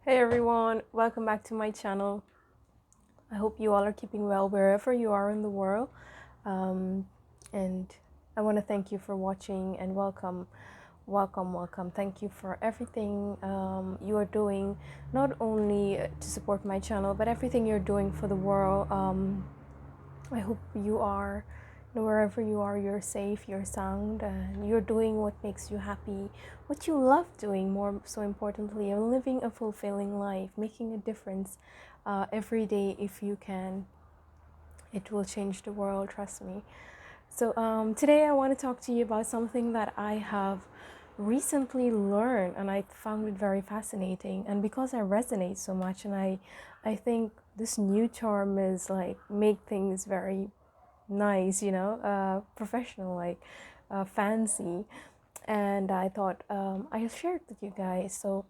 Hey everyone, welcome back to my channel. I hope you all are keeping well wherever you are in the world. And I want to thank you for watching and welcome. Thank you for everything you are doing, not only to support my channel, but everything you're doing for the world. I hope you are, wherever you are, you're safe, you're sound, and you're doing what makes you happy, what you love doing, more so importantly, you're living a fulfilling life, making a difference every day if you can. It will change the world, trust me. So today I want to talk to you about something that I have recently learned, and I found it very fascinating. And because I resonate so much, and I think this new term is like make things very nice, professional, like fancy. And I thought I'll share it with you guys. So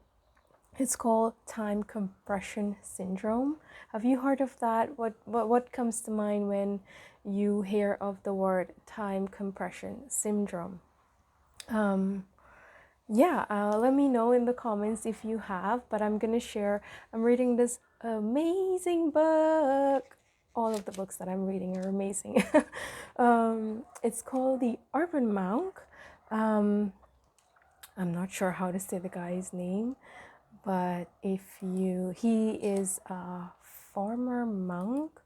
it's called time compression syndrome. Have you heard of that? What comes to mind when you hear of the word time compression syndrome? Let me know in the comments if you have. But I'm gonna share. I'm reading this amazing book. All of the books that I'm reading are amazing. It's called The Urban Monk. I'm not sure how to say the guy's name, but he is a former monk.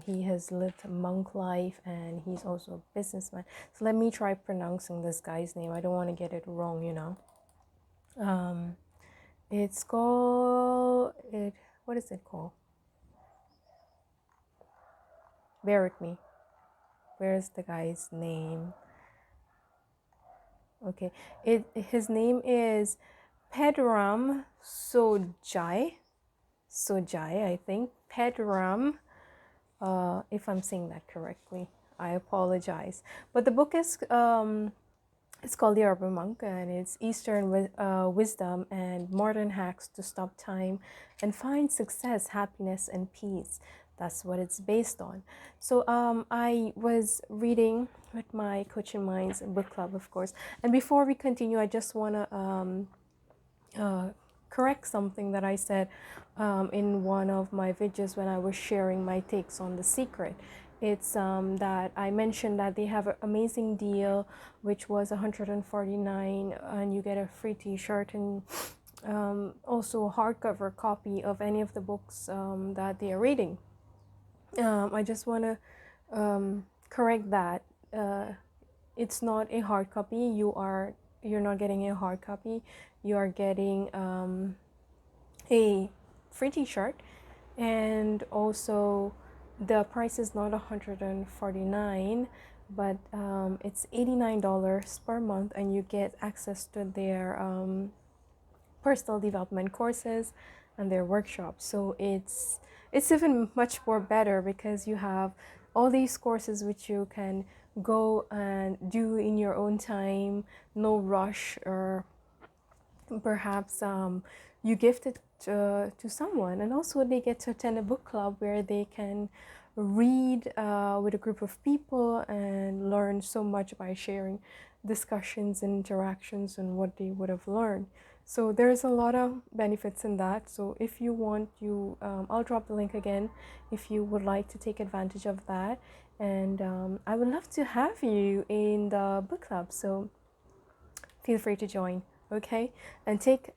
He has lived a monk life, and he's also a businessman. So let me try pronouncing this guy's name. I don't want to get it wrong. It's called it. What is it called? Bear with me. Where's the guy's name? Okay, his name is Pedram Sojai. I think Pedram. If I'm saying that correctly, I apologize. But the book is it's called The Urban Monk, and it's Eastern wisdom and modern hacks to stop time and find success, happiness, and peace. That's what it's based on. So I was reading with my Coaching Minds book club, of course. And before we continue, I just want to correct something that I said in one of my videos when I was sharing my takes on The Secret. It's that I mentioned that they have an amazing deal, which was $149, and you get a free t-shirt and also a hardcover copy of any of the books that they are reading. I just want to correct that. It's not a hard copy. You're not getting a hard copy. You are getting a free t-shirt, and also the price is not $149, but it's $89 per month, and you get access to their personal development courses and their workshops. So it's even much more better because you have all these courses which you can go and do in your own time, no rush, or perhaps you gift it to someone, and also they get to attend a book club where they can read with a group of people and learn so much by sharing discussions and interactions and what they would have learned. So there's a lot of benefits in that. So if you want, I'll drop the link again if you would like to take advantage of that. And I would love to have you in the book club, so feel free to join. Okay, and take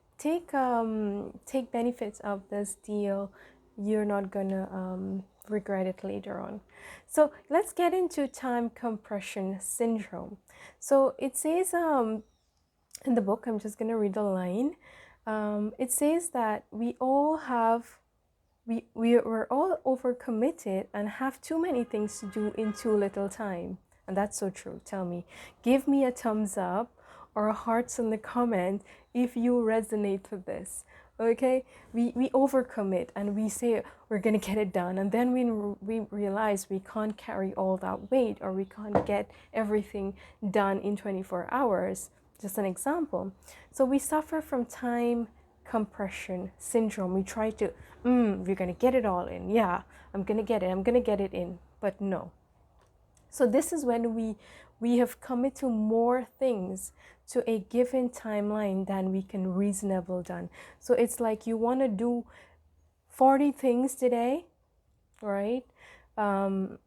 benefits of this deal. You're not gonna regret it later on. So let's get into time compression syndrome. So it says in the book, I'm just gonna read the line. It says that we're all overcommitted and have too many things to do in too little time. And that's so true. Tell me, give me a thumbs up or hearts in the comment if you resonate with this. Okay, we overcommit and we say we're gonna get it done, and then we realize we can't carry all that weight, or we can't get everything done in 24 hours. Just an example. So we suffer from time compression syndrome. We try to we're gonna get it all in. Yeah, I'm gonna get it in, but no. So this is when we have committed to more things to a given timeline than we can reasonable done. So it's like you want to do 40 things today, right? And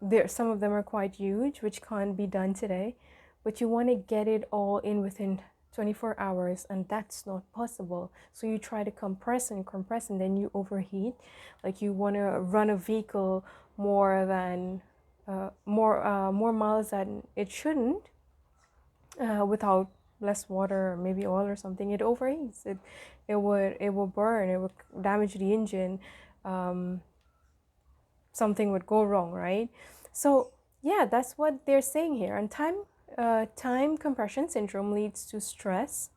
there, some of them are quite huge, which can't be done today, but you want to get it all in within 24 hours, and that's not possible. So you try to compress and compress, and then you overheat. Like you want to run a vehicle more than more miles than it shouldn't, without less water or maybe oil or something. It overheats. It will burn. It will damage the engine. Something would go wrong, right? So yeah, that's what they're saying here. And time compression syndrome leads to stress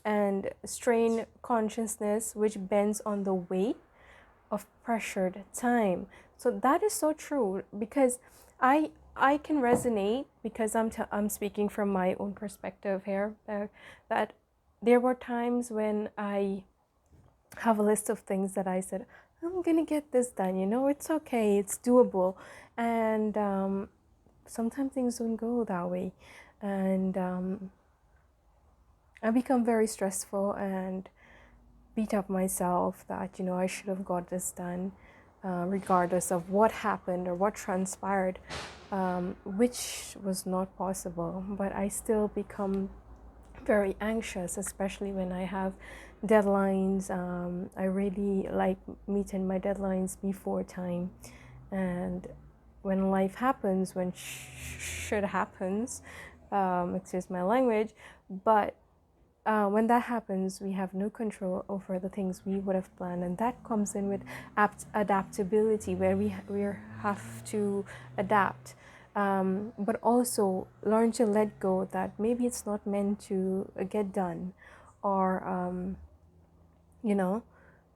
and strain consciousness, which bends on the weight of pressured time. So that is so true, because I can resonate, because I'm speaking from my own perspective here, that there were times when I have a list of things that I said, I'm gonna get this done, it's okay, it's doable. And sometimes things don't go that way. And I become very stressful and beat up myself that, I should have got this done, regardless of what happened or what transpired, which was not possible. But I still become very anxious, especially when I have deadlines. I really like meeting my deadlines before time. And when life happens, when shit happens, excuse my language, but when that happens, we have no control over the things we would have planned, and that comes in with adaptability, where we have to adapt, but also learn to let go that maybe it's not meant to get done, or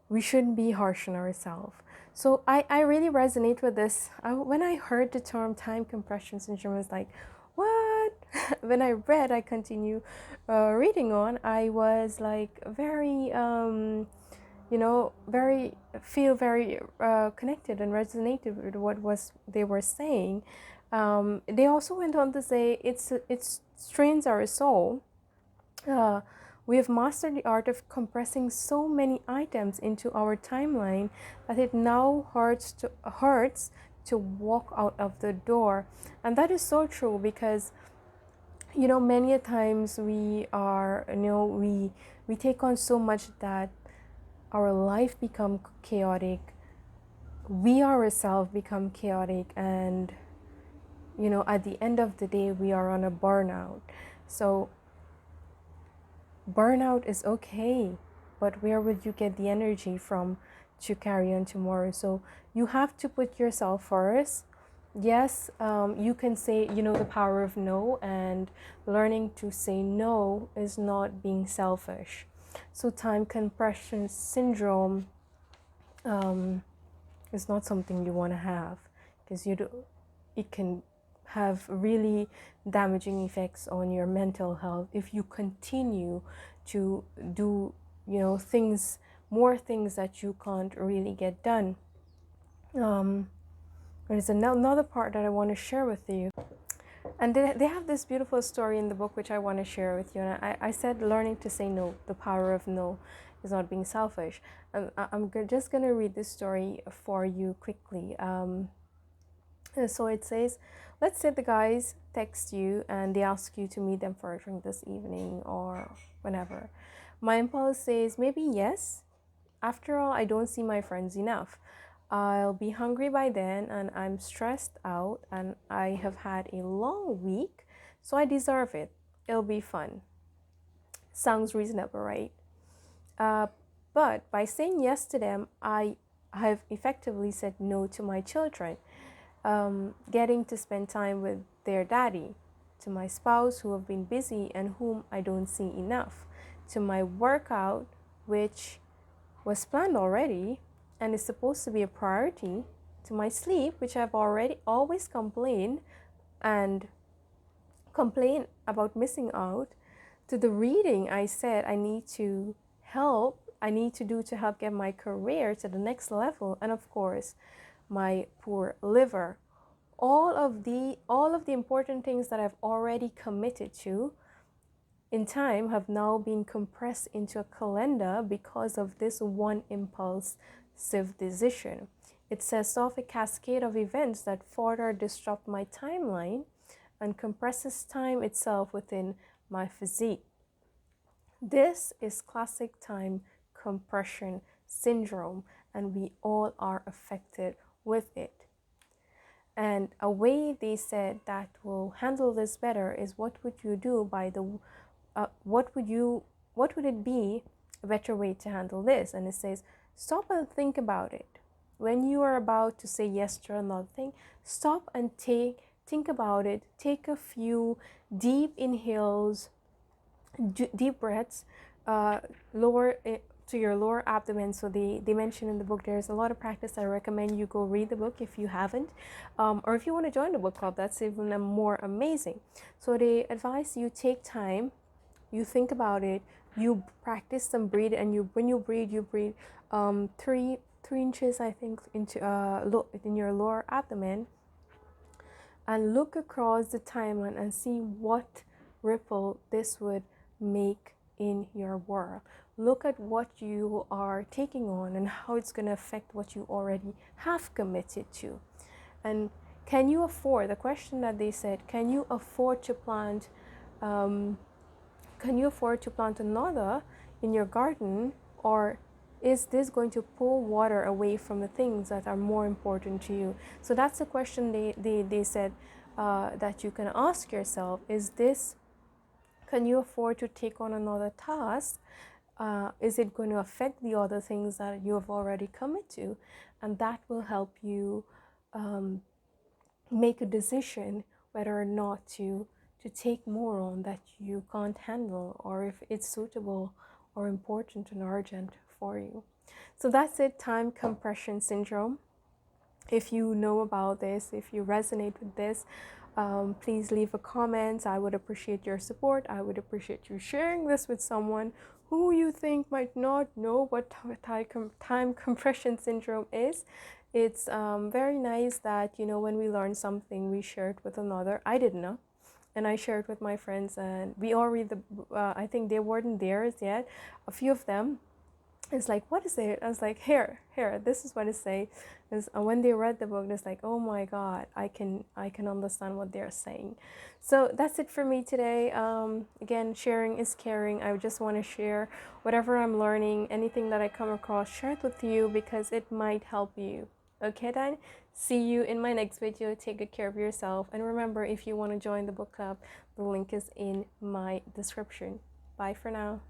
we shouldn't be harsh on ourselves. So I really resonate with this. When I heard the term time compression syndrome, I was like, what? When I continue reading on, I was like very, feel very connected and resonated with what they were saying. They also went on to say it strains our soul. Uh, we have mastered the art of compressing so many items into our timeline that it now hurts to walk out of the door. And that is so true, because many a times we are, we take on so much that our life become chaotic. We ourselves become chaotic, and at the end of the day, we are on a burnout. So burnout is okay, but where would you get the energy from to carry on tomorrow? So you have to put yourself first. Yes, you can say, the power of no, and learning to say no is not being selfish. So time compression syndrome is not something you want to have, because it can have really damaging effects on your mental health if you continue to do more things that you can't really get done. There's another part that I want to share with you, and they have this beautiful story in the book which I want to share with you. And I said learning to say no, the power of no, is not being selfish. And I'm just going to read this story for you quickly. So it says, let's say the guys text you and they ask you to meet them for a drink this evening or whenever. My impulse says maybe yes. After all, I don't see my friends enough. I'll be hungry by then, and I'm stressed out, and I have had a long week, so I deserve it. It'll be fun. Sounds reasonable, right? But by saying yes to them, I have effectively said no to my children, getting to spend time with their daddy, to my spouse who have been busy and whom I don't see enough, to my workout, which was planned already and is supposed to be a priority, to my sleep, which I've already always complained about missing out, to the reading I said I need to do to help get my career to the next level, and of course, my poor liver. all of the important things that I've already committed to in time have now been compressed into a calendar because of this one impulsive decision. It sets off a cascade of events that further disrupt my timeline and compresses time itself within my physique. This is classic time compression syndrome, and we all are affected with it. And a way they said that will handle this better is, what would you do by the what would it be a better way to handle this? And it says, stop and think about it. When you are about to say yes to another thing, stop and think about it. Take a few deep inhales, deep breaths, lower it to your lower abdomen. So they mention in the book, there's a lot of practice. I recommend you go read the book if you haven't, or if you want to join the book club, that's even more amazing. So they advise you take time, you think about it, you practice some breathe, and when you breathe 3 inches, I think, into in your lower abdomen, and look across the timeline and see what ripple this would make in your world. Look at what you are taking on and how it's going to affect what you already have committed to. And can you afford, the question that they said, can you afford to plant another in your garden, or is this going to pull water away from the things that are more important to you? So that's the question they said that you can ask yourself. Can you afford to take on another task? Is it going to affect the other things that you have already committed to? And that will help you make a decision whether or not to take more on that you can't handle, or if it's suitable or important and urgent for you. So that's it, time compression syndrome. If you know about this, if you resonate with this, please leave a comment. I would appreciate your support. I would appreciate you sharing this with someone who you think might not know what time compression syndrome is. It's very nice that, when we learn something, we share it with another. I didn't know, and I shared with my friends, and we all read the I think they weren't theirs yet, a few of them. It's like, what is it? I was like, here, this is what it says. When they read the book, it's like, oh my God, I can understand what they're saying. So that's it for me today. Again, sharing is caring. I just want to share whatever I'm learning, anything that I come across, share it with you because it might help you. Okay then, see you in my next video. Take good care of yourself, and remember, if you want to join the book club, the link is in my description. Bye for now.